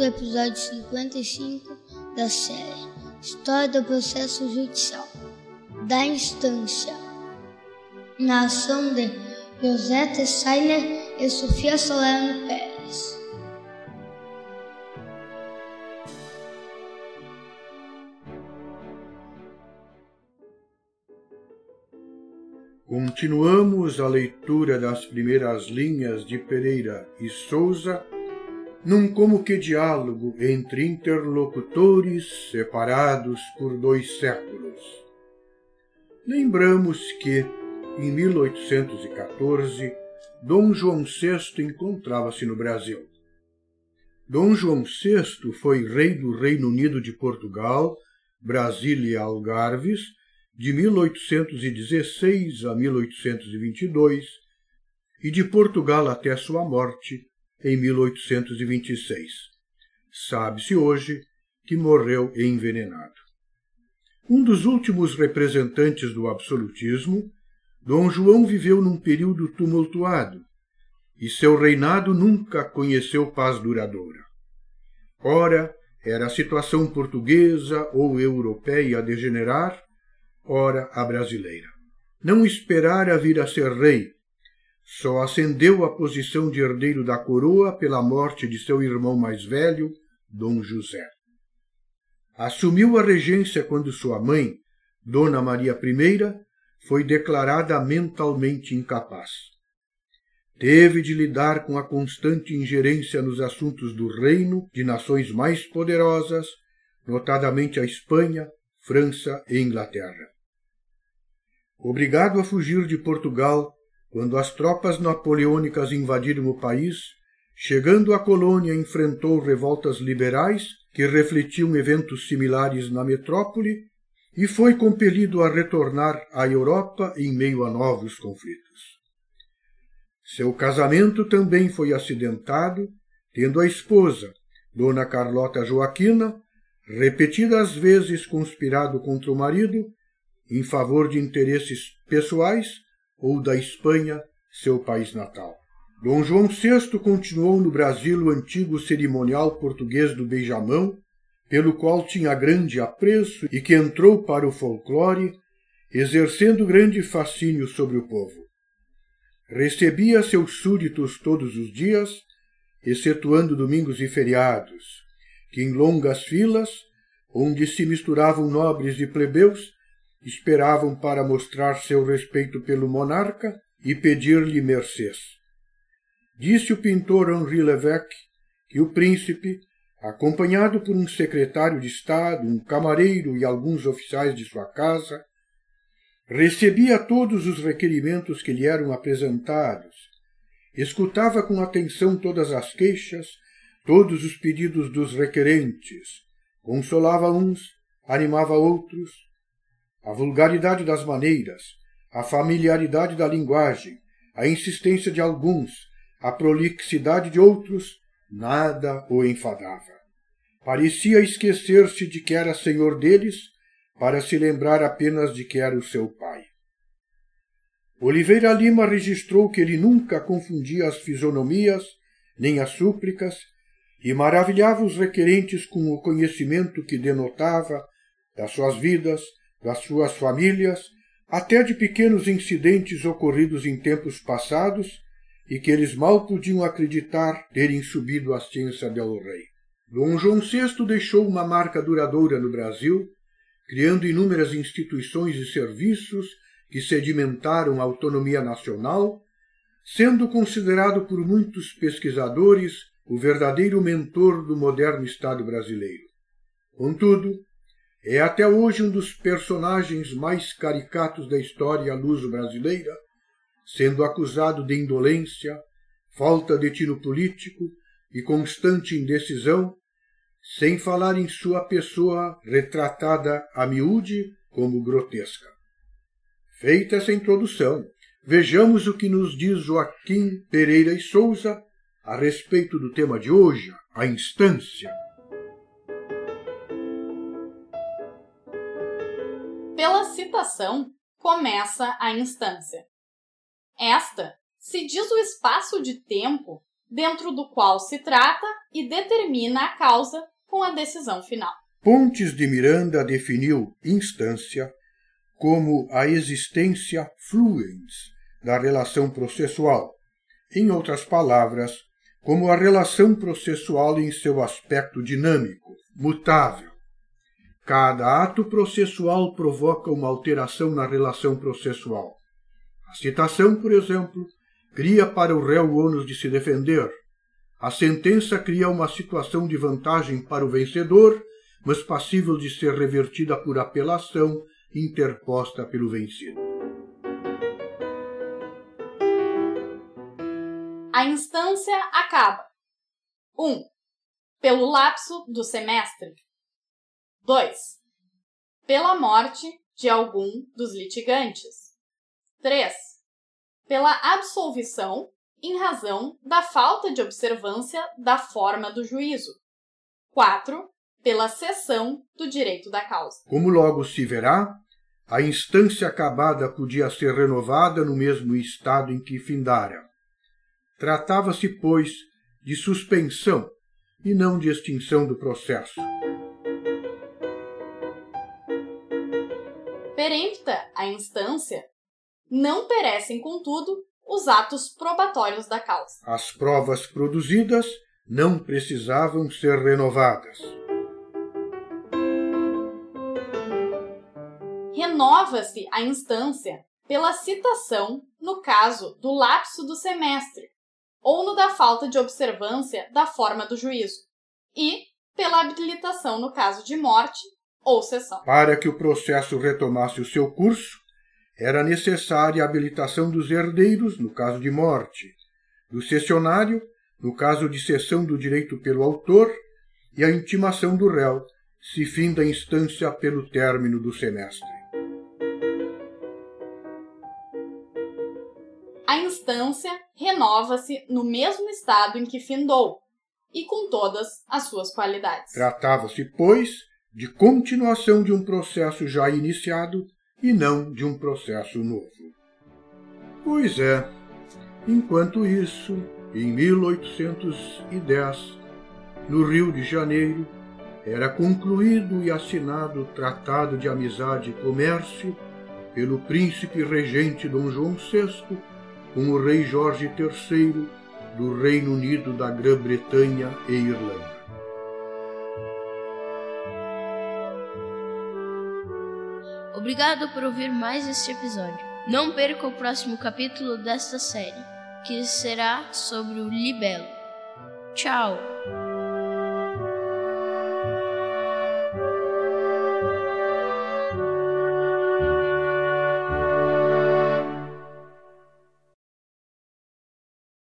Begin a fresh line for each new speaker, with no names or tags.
do episódio 55 da série História do Processo Judicial, da Instância, na ação de José Steiner e Sofia Salerno Pérez.
Continuamos a leitura das primeiras linhas de Pereira e Sousa num como que diálogo entre interlocutores separados por 2 séculos. Lembramos que, em 1814, Dom João VI encontrava-se no Brasil. Dom João VI foi rei do Reino Unido de Portugal, Brasília e Algarves, de 1816 a 1822, e de Portugal até sua morte, em 1826. Sabe-se hoje que morreu envenenado. Um dos últimos representantes do absolutismo, Dom João viveu num período tumultuado, e seu reinado nunca conheceu paz duradoura. Ora, era a situação portuguesa ou europeia a degenerar, ora a brasileira. Não esperara vir a ser rei, só ascendeu à posição de herdeiro da coroa pela morte de seu irmão mais velho, Dom José. Assumiu a regência quando sua mãe, Dona Maria I, foi declarada mentalmente incapaz. Teve de lidar com a constante ingerência nos assuntos do reino de nações mais poderosas, notadamente a Espanha, França e Inglaterra. Obrigado a fugir de Portugal, quando as tropas napoleônicas invadiram o país, chegando à colônia enfrentou revoltas liberais que refletiam eventos similares na metrópole e foi compelido a retornar à Europa em meio a novos conflitos. Seu casamento também foi acidentado, tendo a esposa, Dona Carlota Joaquina, repetidas vezes conspirado contra o marido, em favor de interesses pessoais ou da Espanha, seu país natal. Dom João VI continuou no Brasil o antigo cerimonial português do beijamão, pelo qual tinha grande apreço e que entrou para o folclore, exercendo grande fascínio sobre o povo. Recebia seus súditos todos os dias, excetuando domingos e feriados, que em longas filas, onde se misturavam nobres e plebeus, esperavam para mostrar seu respeito pelo monarca e pedir-lhe mercês. Disse o pintor Henri Levesque que o príncipe, acompanhado por um secretário de Estado, um camareiro e alguns oficiais de sua casa, recebia todos os requerimentos que lhe eram apresentados, escutava com atenção todas as queixas, todos os pedidos dos requerentes, consolava uns, animava outros. A vulgaridade das maneiras, a familiaridade da linguagem, a insistência de alguns, a prolixidade de outros, nada o enfadava. Parecia esquecer-se de que era senhor deles, para se lembrar apenas de que era o seu pai. Oliveira Lima registrou que ele nunca confundia as fisionomias, nem as súplicas, e maravilhava os requerentes com o conhecimento que denotava das suas vidas, das suas famílias, até de pequenos incidentes ocorridos em tempos passados e que eles mal podiam acreditar terem subido à ciência del rei. Dom João VI deixou uma marca duradoura no Brasil, criando inúmeras instituições e serviços que sedimentaram a autonomia nacional, sendo considerado por muitos pesquisadores o verdadeiro mentor do moderno Estado brasileiro. Contudo, é até hoje um dos personagens mais caricatos da história luso-brasileira, sendo acusado de indolência, falta de tino político e constante indecisão, sem falar em sua pessoa retratada a miúde como grotesca. Feita essa introdução, vejamos o que nos diz Joaquim Pereira e Sousa a respeito do tema de hoje, a instância.
Pela citação, começa a instância. Esta se diz o espaço de tempo dentro do qual se trata e determina a causa com a decisão final.
Pontes de Miranda definiu instância como a existência fluens da relação processual, em outras palavras, como a relação processual em seu aspecto dinâmico, mutável. Cada ato processual provoca uma alteração na relação processual. A citação, por exemplo, cria para o réu o ônus de se defender. A sentença cria uma situação de vantagem para o vencedor, mas passível de ser revertida por apelação interposta pelo vencido.
A instância acaba. 1. Pelo lapso do semestre. 2. Pela morte de algum dos litigantes. 3. Pela absolvição em razão da falta de observância da forma do juízo. 4. Pela cessão do direito da causa.
Como logo se verá, a instância acabada podia ser renovada no mesmo estado em que findara. Tratava-se, pois, de suspensão e não de extinção do processo.
Perempta a instância, não perecem, contudo, os atos probatórios da causa.
As provas produzidas não precisavam ser renovadas.
Renova-se a instância pela citação no caso do lapso do semestre ou no da falta de observância da forma do juízo e pela habilitação no caso de morte ou cessão.
Para que o processo retomasse o seu curso, era necessária a habilitação dos herdeiros, no caso de morte, do cessionário, no caso de cessão do direito pelo autor, e a intimação do réu, se finda a instância pelo término do semestre.
A instância renova-se no mesmo estado em que findou, e com todas as suas qualidades.
Tratava-se, pois, de continuação de um processo já iniciado e não de um processo novo. Pois é, enquanto isso, em 1810, no Rio de Janeiro, era concluído e assinado o Tratado de Amizade e Comércio pelo príncipe regente Dom João VI com o rei Jorge III do Reino Unido da Grã-Bretanha e Irlanda.
Obrigado por ouvir mais este episódio. Não perca o próximo capítulo desta série, que será sobre o libelo. Tchau!